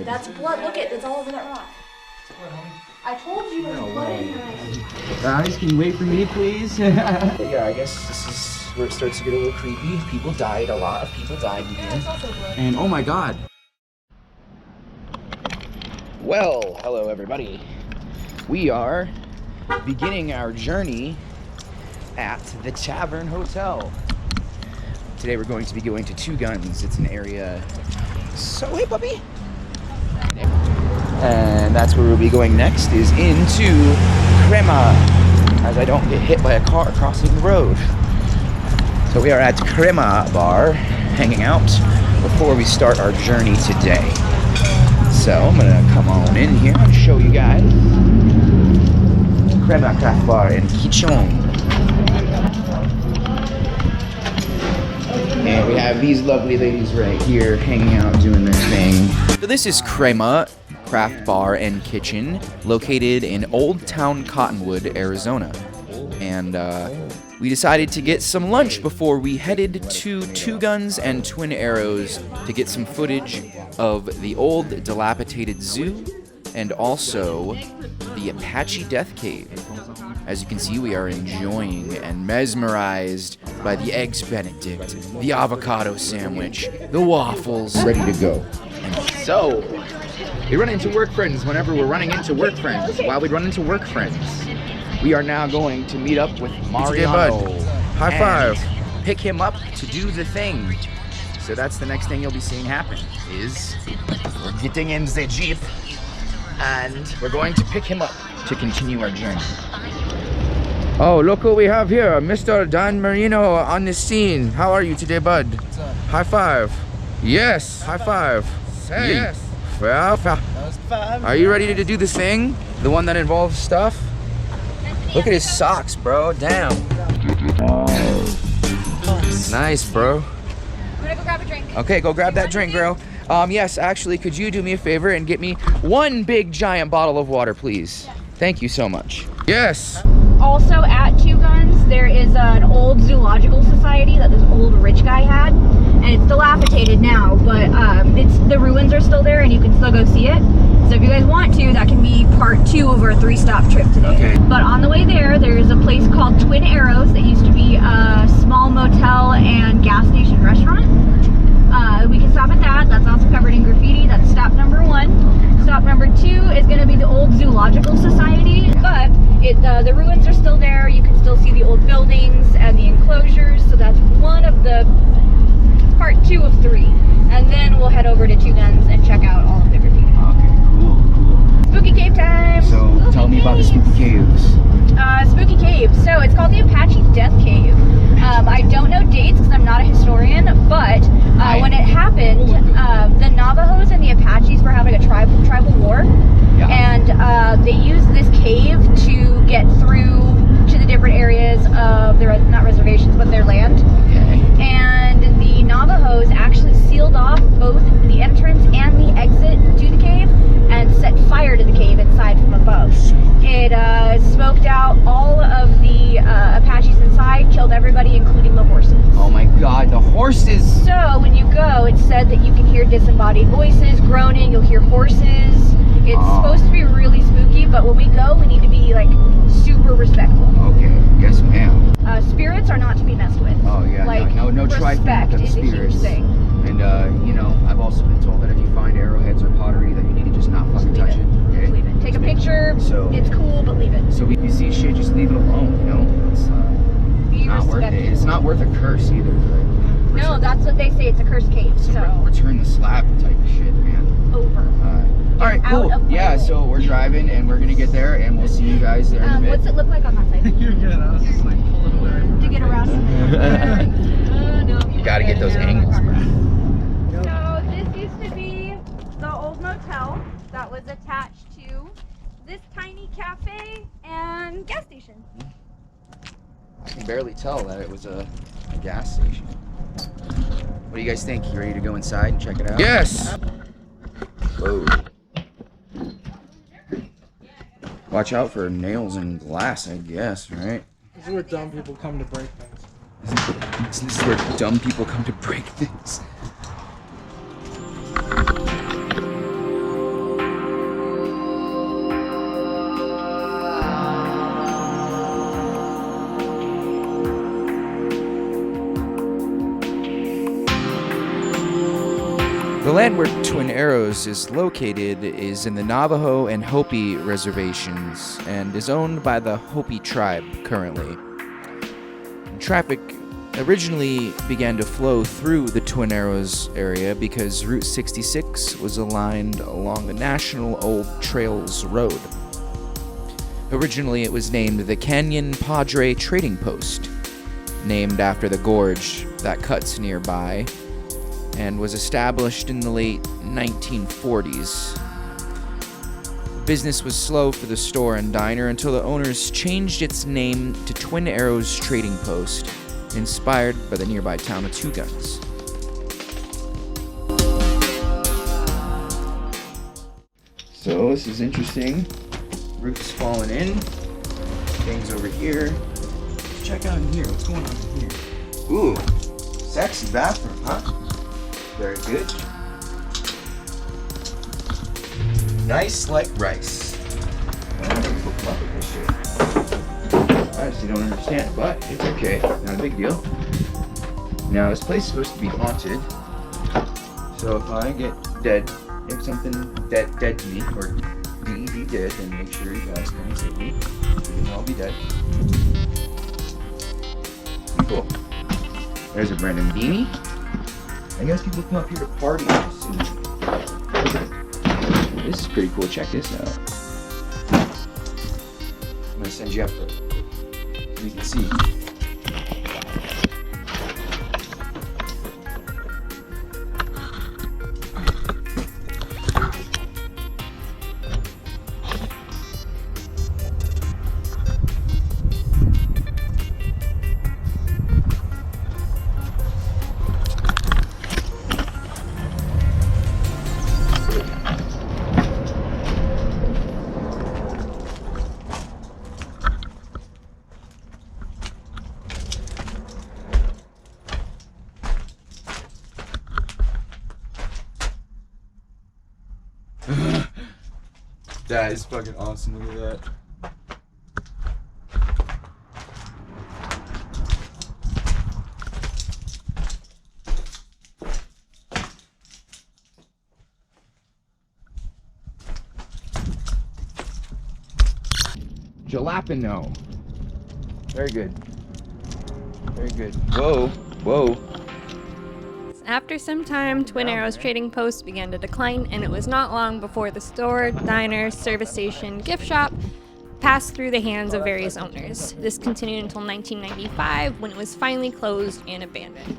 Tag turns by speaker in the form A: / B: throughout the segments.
A: That's blood. Look it. That's all over that rock. I told you there's blood in here.
B: Guys, can you wait for me, please? Yeah, I guess this is where it starts to get a little creepy. People died. A lot of people died in here.
A: It's also blood.
B: And oh my god. Well, hello everybody. We are beginning our journey at the Tavern Hotel. Today we're going to be going to Two Guns. It's an area. So, hey puppy. And that's where we'll be going next, is into Crema, as I don't get hit by a car crossing the road. So we are at Crema Bar, hanging out before we start our journey today. So I'm gonna come on in here and show you guys Crema Craft Bar in Kitchen. And we have these lovely ladies right here hanging out doing their thing. So this is Crema Craft Bar and Kitchen, located in Old Town Cottonwood, Arizona. And we decided to get some lunch before we headed to Two Guns and Twin Arrows to get some footage of the old dilapidated zoo and also the Apache Death Cave. As you can see, we are enjoying and mesmerized by the Eggs Benedict, the avocado sandwich, the waffles, ready to go. And so, we run into work friends whenever we're running into work friends. While we run into work friends, we are now going to meet up with Mariano.
C: High five.
B: Pick him up to do the thing. So that's the next thing you'll be seeing happen, is we're getting in the Jeep and we're going to pick him up to continue our journey.
C: Oh, look what we have here. Mr. Dan Mariano on the scene. How are you today, bud?
D: What's up?
C: High five. Yes, high five.
D: Hey.
C: Yes. Well,
D: That was fun.
C: are you ready to do this thing? The one that involves stuff? Look at his socks, bro. Damn. Nice, bro.
A: I'm gonna go grab a drink.
C: Okay, go grab that drink, girl. Yes, actually, could you do me a favor and get me one big giant bottle of water, please? Thank you so much. Yes.
A: Also at Two Guns, there is an old zoological society that this old rich guy had, and it's dilapidated now, but the ruins are still there and you can still go see it. So if you guys want to, that can be part 2 of our 3-stop trip today.
C: Okay.
A: But on the way there's a place called Twin Arrows that used to be a small motel and gas station restaurant. We can stop at that. That's also covered in graffiti. That's stop number 1. Stop number 2 is going to be the old zoological society, but the ruins are still there. You can still see the old buildings and the enclosures. So that's one of the part 2 of 3, and then we'll head over to Two Guns and check out all of the graffiti.
B: Okay, cool.
A: Spooky cave time.
B: So tell me about the spooky caves.
A: Spooky cave. So it's called the Apache Death Cave. I don't know dates because I'm not a historian, but when it happened, the Navajos and the Apaches were having a tribal war, and they used this cave to get through to the different areas of their, not reservations, but their land.
B: Okay.
A: And the Navajos actually sealed off both the entrance and the exit to the cave and set fire to the cave inside from above. It smoked out all of the Apaches inside, killed everybody, including the horses.
B: Oh my god, the horses!
A: So when you go, it's said that you can hear disembodied voices, groaning, you'll hear horses. It's supposed to be really spooky, but when we go, we need to be like super respectful.
B: Okay, yes ma'am.
A: Spirits are not to be messed with.
B: Oh yeah,
A: like,
B: no trifling
A: respect
B: with the
A: is a huge
B: spirits.
A: thing.
B: And you know, I've also been told that if you find arrowheads or pottery, that you need to just not fucking touch it. Okay?
A: Leave it. Take a picture.
B: So
A: it's cool, but leave it.
B: So if you see shit, just leave it alone. You know, it's
A: Be
B: not worth it.
A: respectful.
B: It's not worth a curse either. Right?
A: No, that's what they say. It's a cursed cave. So
B: Return the slab type of shit, man.
A: over.
B: All right, cool. Yeah, so we're driving and we're gonna get there, and we'll see you guys there in a bit.
A: What's it look like on that side?
D: You're good. I was just like pulling away from
A: To get around. No,
B: You gotta get those angles, bro.
A: So this used to be the old motel that was attached to this tiny cafe and gas station.
B: I can barely tell that it was a gas station. What do you guys think? You ready to go inside and check it out?
C: Yes.
B: Whoa. Watch out for nails and glass, I guess, right?
D: This is where dumb people come to break things.
B: This is where dumb people come to break things. The land where Twin Arrows is located is in the Navajo and Hopi reservations and is owned by the Hopi tribe currently. Traffic originally began to flow through the Twin Arrows area because Route 66 was aligned along the National Old Trails Road. Originally, it was named the Canyon Padre Trading Post, named after the gorge that cuts nearby, and was established in the late 1940s. Business was slow for the store and diner until the owners changed its name to Twin Arrows Trading Post, inspired by the nearby town of Two Guns. So this is interesting. Roof's falling in. Things over here. Let's check out in here. What's going on in here? Ooh, sexy bathroom, huh? Very good. Nice like rice. I honestly don't understand, but it's okay. Not a big deal. Now, this place is supposed to be haunted. So if I get dead, if something dead to me, or DED dead, then make sure you guys come and save me. Because I'll be dead. Cool. There's a Brandon beanie. I guess people come up here to party. This is pretty cool. Check this out. I'm gonna send you up there so you can see.
E: That is fucking awesome. Look at that.
B: Jalapeno. Very good. Very good. Whoa. Whoa.
F: After some time, Twin Arrows Trading Post began to decline, and it was not long before the store, diner, service station, gift shop passed through the hands of various owners. This continued until 1995, when it was finally closed and abandoned.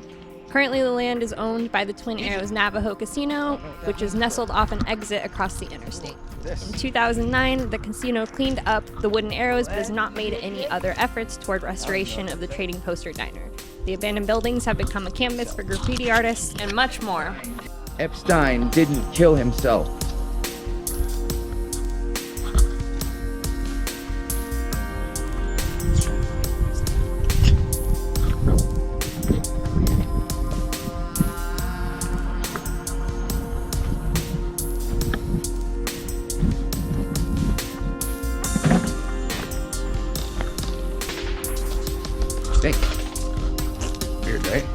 F: Currently, the land is owned by the Twin Arrows Navajo Casino, which is nestled off an exit across the interstate. In 2009, the casino cleaned up the wooden arrows but has not made any other efforts toward restoration of the trading post or diner. The abandoned buildings have become a canvas for graffiti artists and much more.
B: Epstein didn't kill himself. Stink. Weird, right?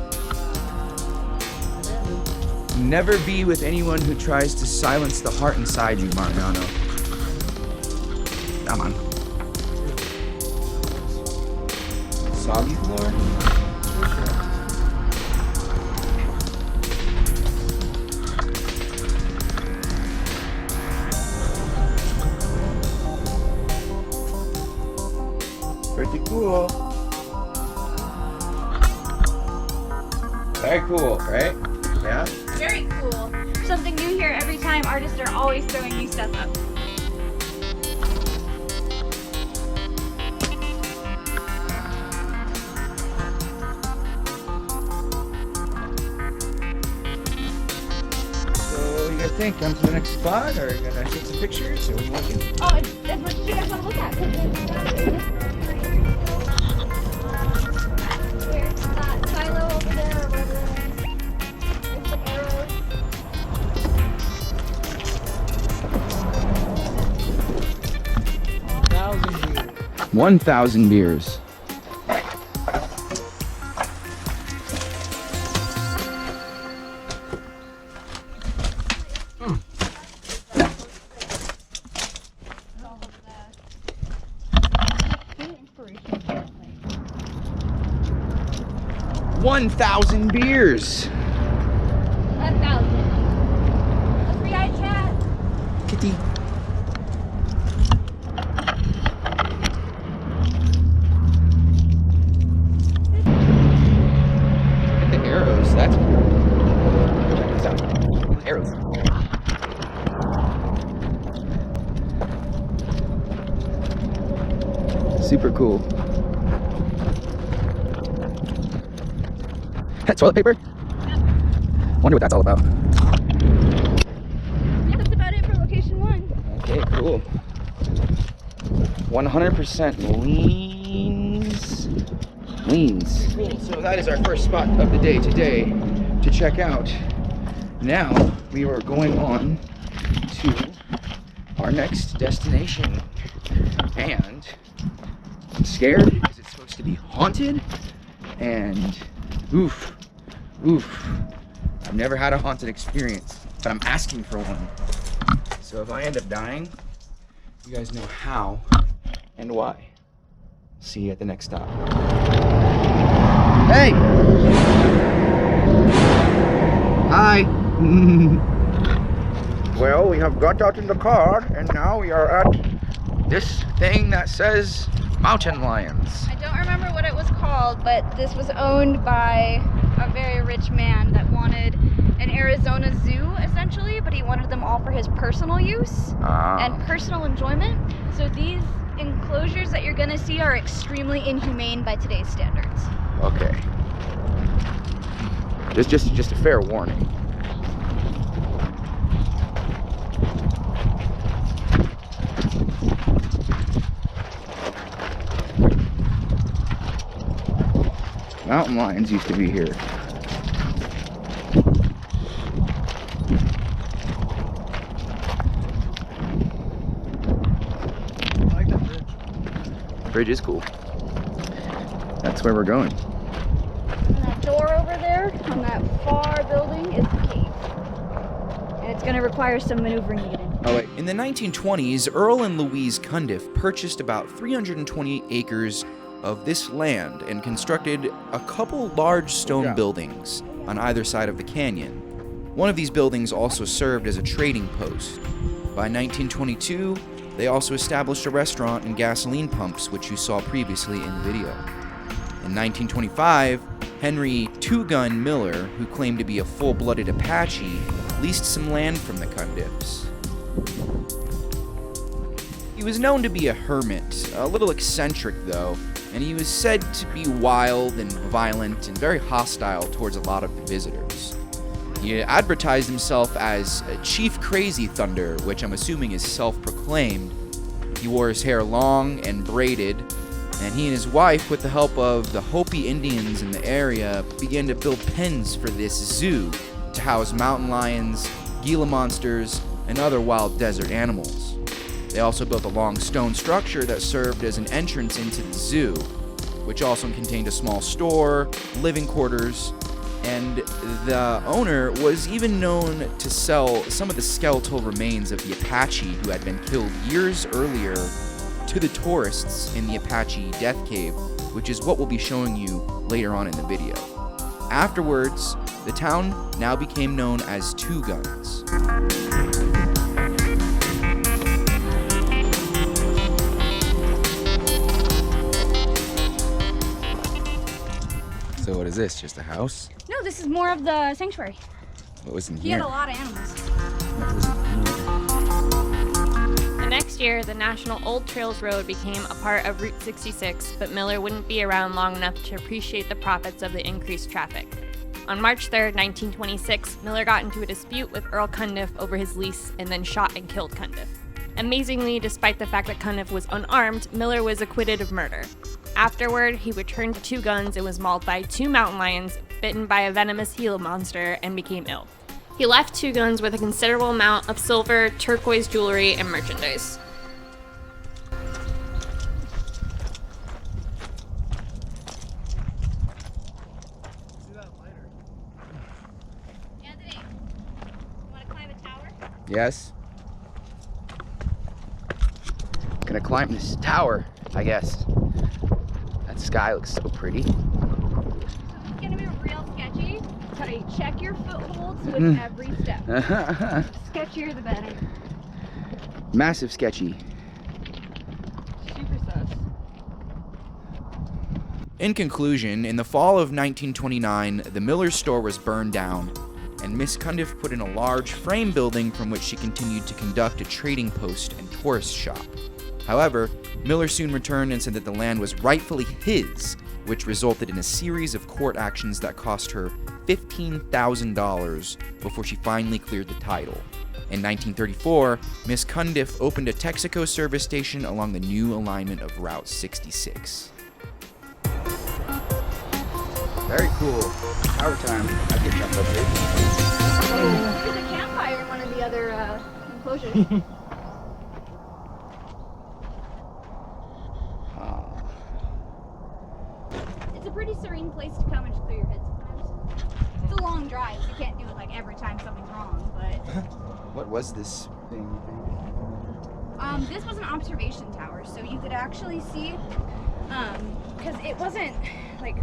B: Never be with anyone who tries to silence the heart inside you, Mariano. Come on. Soggy floor? Pretty cool. Very cool, right? Yeah?
A: Very cool. Something new here every time. Artists are always throwing new stuff up.
B: So you guys think come to the next spot, or are you gonna take some pictures, or what are you looking?
A: Oh, it's as much as you guys want to look at. There's that silo over there, or whatever. There's some arrows.
B: 1,000 beers.
C: 1,000 beers.
A: 1,000. A free-eyed cat.
C: Kitty. Look at the arrows. That's cool. Check this out. Arrows. Super cool. Toilet paper?
A: Yep.
C: Wonder what that's all about.
A: Yeah, that's about it for location 1.
C: Okay, cool. 100% leans. Cool. So that is our first spot of the day today to check out. Now we are going on to our next destination. And I'm scared because it's supposed to be haunted. And oof. I've never had a haunted experience, but I'm asking for one. So if I end up dying, you guys know how and why. See you at the next stop. Hey! Hi! Well, we have got out in the car, and now we are at this thing that says mountain lions.
A: I don't remember what it was called, but this was owned by a very rich man that wanted an Arizona zoo, essentially, but he wanted them all for his personal use and personal enjoyment. So these enclosures that you're gonna see are extremely inhumane by today's standards.
C: Okay. It's just a fair warning. Mountain lions used to be here.
D: I like that bridge.
C: Bridge is cool. That's where we're going.
A: And that door over there on that far building is the cave. And it's gonna require some maneuvering to get in.
C: Oh wait.
B: In the 1920s, Earl and Louise Cundiff purchased about 328 acres of this land and constructed a couple large stone buildings on either side of the canyon. One of these buildings also served as a trading post. By 1922, they also established a restaurant and gasoline pumps, which you saw previously in the video. In 1925, Henry Two Gun Miller, who claimed to be a full-blooded Apache, leased some land from the Cundiffs. He was known to be a hermit, a little eccentric though, and he was said to be wild and violent and very hostile towards a lot of the visitors. He advertised himself as Chief Crazy Thunder, which I'm assuming is self-proclaimed. He wore his hair long and braided, and he and his wife, with the help of the Hopi Indians in the area, began to build pens for this zoo to house mountain lions, Gila monsters, and other wild desert animals. They also built a long stone structure that served as an entrance into the zoo, which also contained a small store, living quarters, and the owner was even known to sell some of the skeletal remains of the Apache who had been killed years earlier to the tourists in the Apache Death Cave, which is what we'll be showing you later on in the video. Afterwards, the town now became known as Two Guns.
C: So what is this? Just a house?
A: No, this is more of the sanctuary.
C: What was in
A: He
C: here?
A: had a lot of animals.
C: What was in here?
F: The next year, the National Old Trails Road became a part of Route 66, but Miller wouldn't be around long enough to appreciate the profits of the increased traffic. On March 3rd, 1926, Miller got into a dispute with Earl Cundiff over his lease and then shot and killed Cundiff. Amazingly, despite the fact that Cundiff was unarmed, Miller was acquitted of murder. Afterward, he returned to Two Guns and was mauled by 2 mountain lions, bitten by a venomous Gila monster, and became ill. He left Two Guns with a considerable amount of silver, turquoise jewelry, and merchandise.
D: See that lighter?
A: Anthony, you want to climb a tower?
C: Yes. Gonna climb this tower, I guess. That sky looks so pretty.
A: So this is going to be tell you, check your footholds with every step. Sketchier the better.
C: Massive sketchy.
A: Super sus.
B: In conclusion, in the fall of 1929, the Miller store was burned down, and Miss Cundiff put in a large frame building from which she continued to conduct a trading post and tourist shop. However, Miller soon returned and said that the land was rightfully his, which resulted in a series of court actions that cost her $15,000 before she finally cleared the title. In 1934, Miss Cundiff opened a Texaco service station along the new alignment of Route 66.
C: Very cool. Power time. I get jumped up there.
A: There's a campfire in one of the other enclosures. It's a pretty serene place to come and just clear your head sometimes. It's a long drive, so you can't do it like every time something's wrong, but...
C: What was this thing?
A: This was an observation tower, so you could actually see, because it wasn't like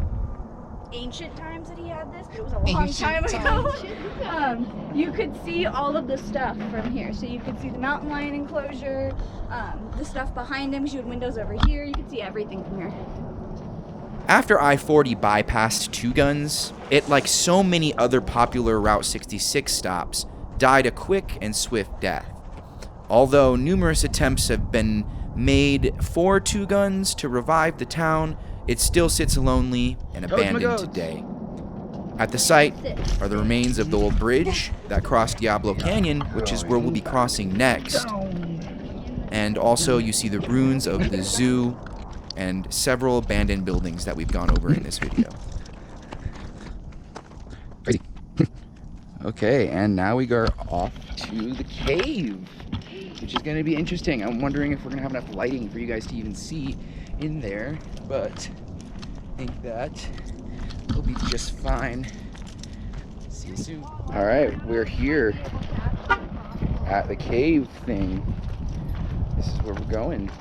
A: ancient times that he had this, but it was a long time ago. You could see all of the stuff from here, so you could see the mountain lion enclosure, the stuff behind him, because you had windows over here, you could see everything from here.
B: After I-40 bypassed Two Guns, it, like so many other popular Route 66 stops, died a quick and swift death. Although numerous attempts have been made for Two Guns to revive the town, it still sits lonely and abandoned today. At the site are the remains of the old bridge that crossed Diablo Canyon, which is where we'll be crossing next. And also you see the ruins of the zoo and several abandoned buildings that we've gone over in this video.
C: Ready. Okay, and now we go off to the cave, which is going to be interesting. I'm wondering if we're going to have enough lighting for you guys to even see in there, but I think that will be just fine. See you soon. All right, we're here at the cave thing. This is where we're going.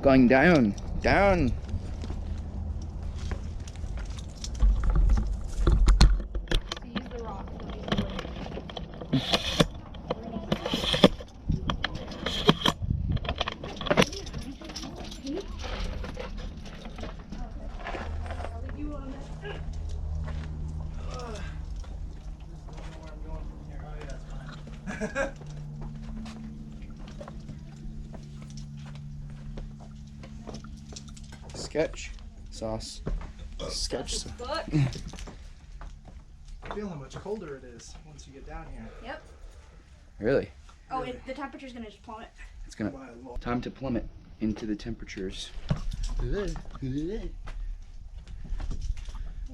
C: Going down, down.
A: Use the rock.
C: Sketch sauce. Sketch sauce.
D: I feel how much colder it is once you get down here.
A: Yep.
C: Really?
A: Oh, the temperature's gonna just plummet.
C: It's gonna time to plummet into the temperatures.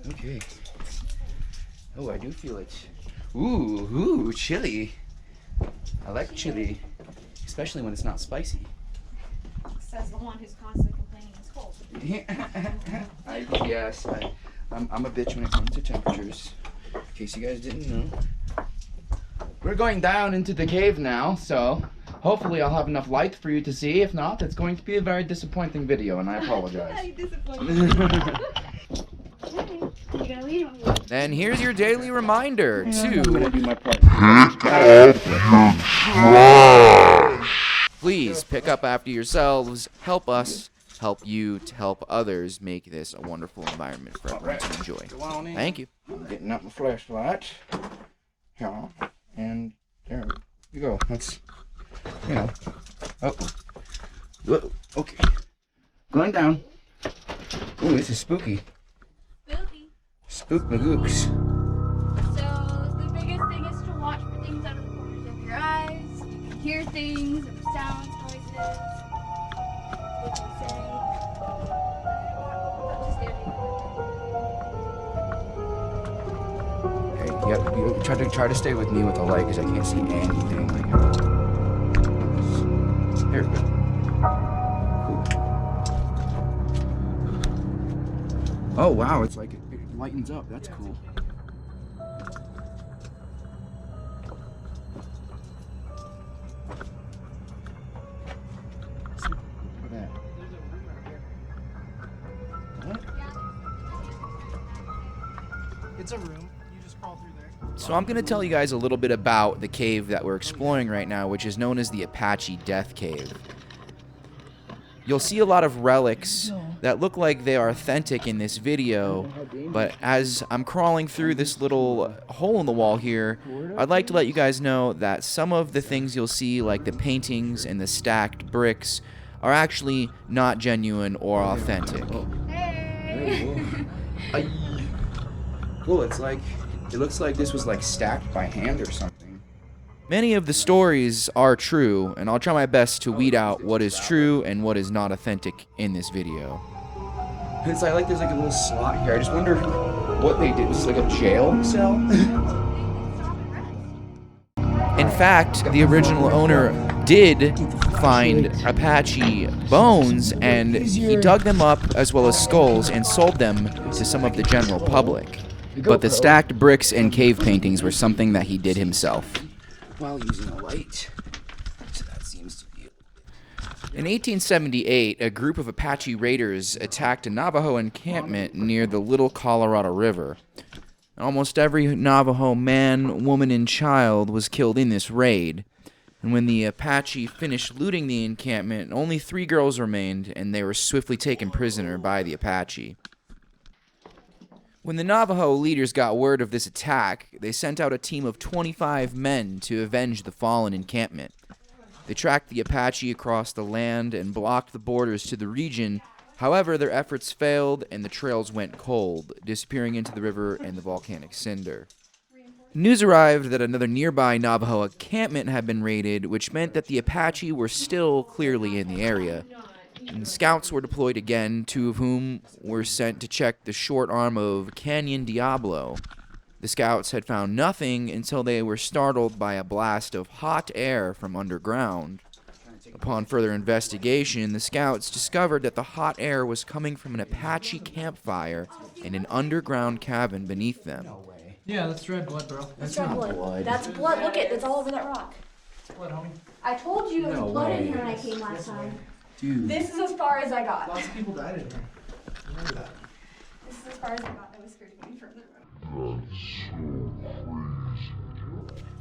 C: Okay. Oh, I do feel it. Ooh, chili. I like chili, especially when it's not spicy.
A: Says the one who's constantly complaining it's cold.
C: Yes, I'm a bitch when it comes to temperatures. In case you guys didn't know. We're going down into the cave now, so hopefully I'll have enough light for you to see. If not, it's going to be a very disappointing video, and I apologize.
B: Then here's your daily reminder
C: I'm gonna do my part.
B: Please pick up after yourselves, help us, help you to help others make this a wonderful environment for everyone to enjoy.
C: Go on in.
B: Thank you.
C: I'm getting out my flashlight. Yeah, and there we go. That's, you know. Oh. Whoa. Okay. Going down. Ooh, this is spooky.
A: Spooky.
C: Spook magooks.
A: So the biggest thing is to watch for things out of the corners of your eyes. You can hear things, and sounds, noises. What they say. Just standing.
C: Okay. Yep. You try to stay with me with the light because I can't see anything. There we go. Oh wow, it's like it lightens up. That's cool. Look at that. What?
D: It's a room. You just crawl through there.
B: So I'm going to tell you guys a little bit about the cave that we're exploring right now, which is known as the Apache Death Cave. You'll see a lot of relics that look like they are authentic in this video, but as I'm crawling through this little hole in the wall here, I'd like to let you guys know that some of the things you'll see, like the paintings and the stacked bricks, are actually not genuine or authentic.
C: Cool, it looks like this was like stacked by hand or something.
B: Many of the stories are true, and I'll try my best to weed out what is true and what is not authentic in this video.
C: It's like there's like a little slot here. I just wonder what they did. Was it like a jail cell?
B: In fact, the original owner did find Apache bones, and he dug them up as well as skulls and sold them to some of the general public. But the stacked bricks and cave paintings were something that he did himself.
C: While using a light. So that seems to be it.
B: In 1878, a group of Apache raiders attacked a Navajo encampment near the Little Colorado River. Almost every Navajo man, woman, and child was killed in this raid. And when the Apache finished looting the encampment, only 3 girls remained, and they were swiftly taken prisoner by the Apache. When the Navajo leaders got word of this attack, they sent out a team of 25 men to avenge the fallen encampment. They tracked the Apache across the land and blocked the borders to the region. However, their efforts failed and the trails went cold, disappearing into the river and the volcanic cinder. News arrived that another nearby Navajo encampment had been raided, which meant that the Apache were still clearly in the area. And scouts were deployed again, 2 of whom were sent to check the short arm of Canyon Diablo. The scouts had found nothing until they were startled by a blast of hot air from underground. Upon further investigation, the scouts discovered that the hot air was coming from an Apache campfire in an underground cabin beneath them.
D: Yeah, that's red blood, bro.
A: That's not blood. That's blood. Look it. It's all over that rock.
D: Blood, homie.
A: I told you there was blood in here when I came last time.
C: Dude.
A: This is as far as I got.
D: Lots of people died in here. Remember that.
A: This is as far as I got. I was scared to go any further.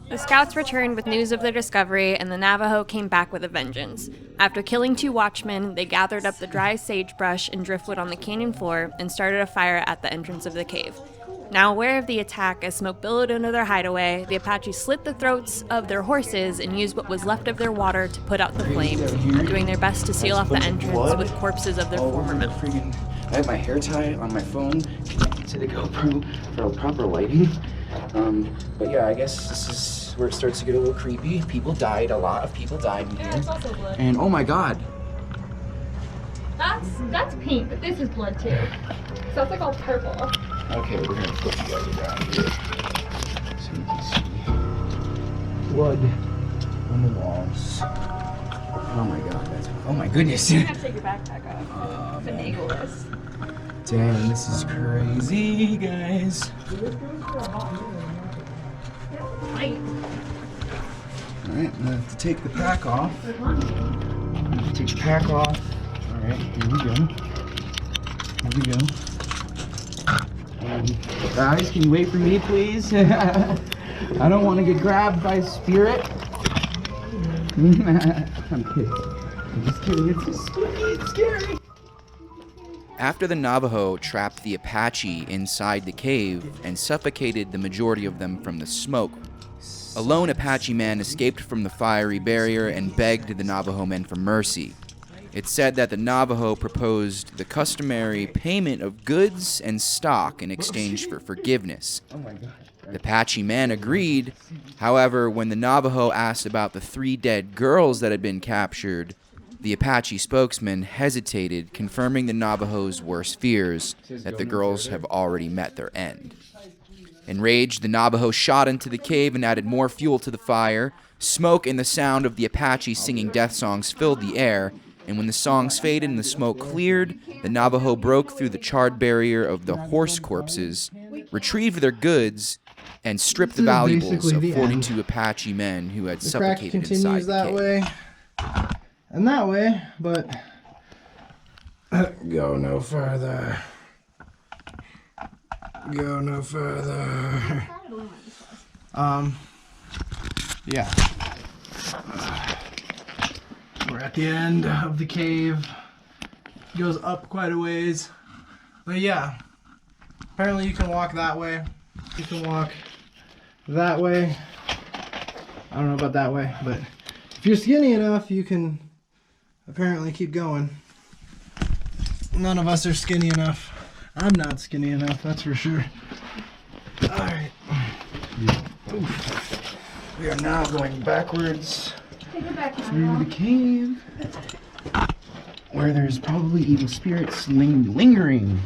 F: The scouts returned with news of their discovery, and the Navajo came back with a vengeance. After killing 2 watchmen, they gathered up the dry sagebrush and driftwood on the canyon floor and started a fire at the entrance of the cave. Now aware of the attack, as smoke billowed into their hideaway, the Apache slit the throats of their horses and used what was left of their water to put out the flames, doing their best to seal off the entrance with corpses of their former men.
C: I have my hair tie on my phone connected to the GoPro for proper lighting. But yeah, I guess this is where it starts to get a little creepy. People died. A lot of people died in here.
A: Yeah, it's also blood.
C: And oh my god.
A: That's pink, but this is blood too. So it's like all purple.
C: Okay, we're gonna flip you guys around here so you can see blood on the walls. Oh my god, oh my goodness.
A: You have to take your backpack off. Finagle this.
C: Damn, this is crazy, guys.
A: Right.
C: Alright, I'm gonna have to take the pack off. Take the pack off. Alright, here we go. Here we go. Guys, can you wait for me, please? I don't want to get grabbed by a spirit. I'm kidding. I'm just kidding. It's just spooky. It's scary.
B: After the Navajo trapped the Apache inside the cave and suffocated the majority of them from the smoke, a lone Apache man escaped from the fiery barrier and begged the Navajo men for mercy. It's said that the Navajo proposed the customary payment of goods and stock in exchange for forgiveness.
C: Oh my god.
B: The Apache man agreed. However, when the Navajo asked about the 3 dead girls that had been captured, the Apache spokesman hesitated, confirming the Navajo's worst fears, that the girls have already met their end. Enraged, the Navajo shot into the cave and added more fuel to the fire. Smoke and the sound of the Apache singing death songs filled the air, and when the songs faded and the smoke cleared, the Navajo broke through the charred barrier of the horse corpses, retrieved their goods, and stripped the valuables of 42 Apache men who had suffocated inside the cave.
D: Way and that way, but go no further. go no further. Yeah. We're at the end of the cave. It goes up quite a ways. But yeah, apparently you can walk that way. You can walk that way. I don't know about that way, but if you're skinny enough, you can apparently keep going. None of us are skinny enough. I'm not skinny enough, that's for sure. Alright. We are now going backwards through the cave, where there's probably evil spirits lingering.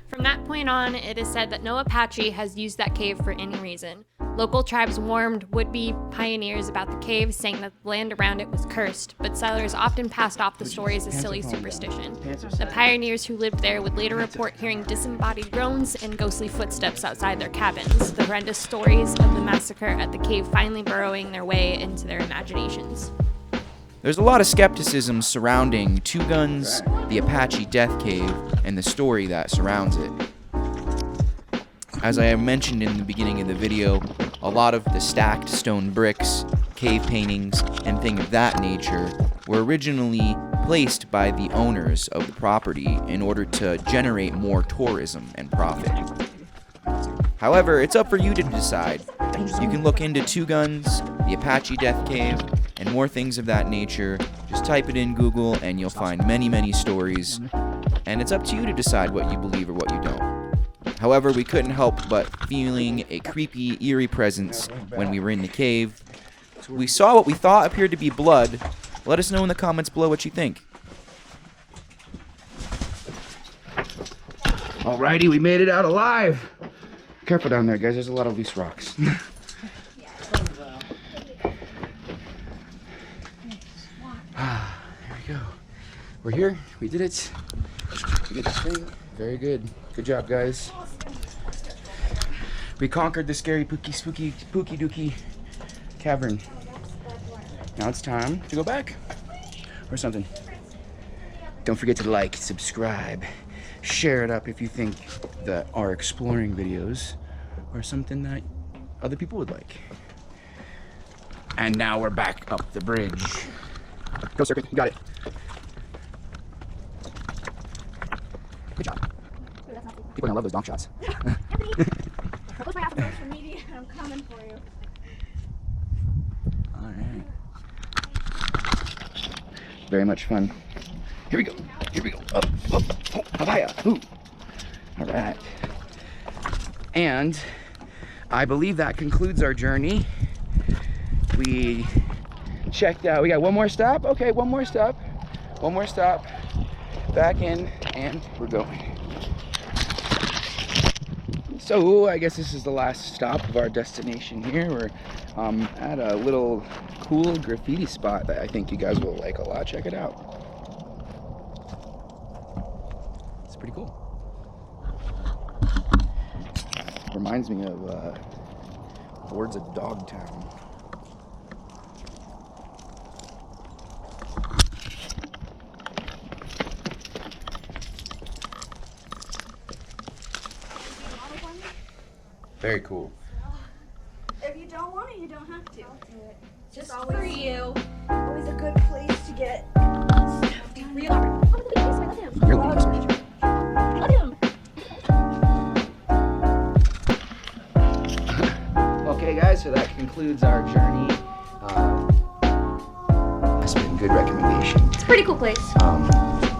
F: From that point on, it is said that no Apache has used that cave for any reason. Local tribes warned would-be pioneers about the cave, saying that the land around it was cursed, but settlers often passed off the stories as silly superstition. The pioneers who lived there would later report hearing disembodied groans and ghostly footsteps outside their cabins, the horrendous stories of the massacre at the cave finally burrowing their way into their imaginations.
B: There's a lot of skepticism surrounding Two Guns, the Apache Death Cave, and the story that surrounds it. As I mentioned in the beginning of the video, a lot of the stacked stone bricks, cave paintings, and things of that nature were originally placed by the owners of the property in order to generate more tourism and profit. However, it's up for you to decide. You can look into Two Guns, the Apache Death Cave, and more things of that nature. Just type it in Google and you'll find many, many stories. And it's up to you to decide what you believe or what you don't. However, we couldn't help but feeling a creepy, eerie presence when we were in the cave. We saw what we thought appeared to be blood. Let us know in the comments below what you think.
C: Alrighty, we made it out alive. Careful down there, guys. There's a lot of loose rocks. There we go. We're here. We did it. We did this thing. Very good. Good job, guys. We conquered the scary, spooky dookie cavern. Now it's time to go back or something. Don't forget to like, subscribe, share it up if you think that our exploring videos are something that other people would like. And now we're back up the bridge. Go, Circuit. You got it. Good job. People are gonna love those donk shots.
A: What's my social media? I'm coming for you.
C: All right. Very much fun. Here we go. Here we go. Up, up, oh, papaya. Ooh. All right. And I believe that concludes our journey. We checked out. We got one more stop. Okay, one more stop. One more stop. Back in, and we're going. So I guess this is the last stop of our destination here. We're at a little cool graffiti spot that I think you guys will like a lot. Check it out. It's pretty cool. Reminds me of Boards of Dogtown. Very cool.
A: If you don't want it, you don't have to. I'll do it.
F: Just for you.
A: Always a good place to get stuff to real. Oh, look at this. I love him.
C: You're leaving research.
A: I love him.
C: Okay, guys, so that concludes our journey. It's been a good recommendation.
A: It's a pretty cool place.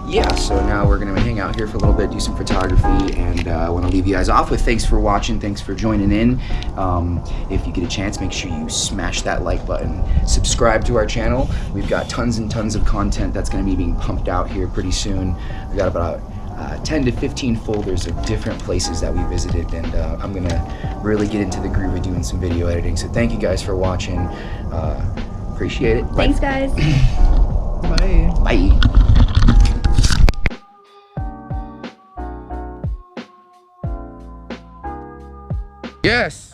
C: Yeah, so now we're gonna hang out here for a little bit, do some photography, and I want to leave you guys off with thanks for watching, thanks for joining in. If you get a chance, make sure you smash that like button, subscribe to our channel. We've got tons and tons of content that's gonna be being pumped out here pretty soon. We got about 10 to 15 folders of different places that we visited, and I'm gonna really get into the groove of doing some video editing. So thank you guys for watching. Appreciate it.
A: Thanks, guys.
D: Bye.
C: Bye. Yes.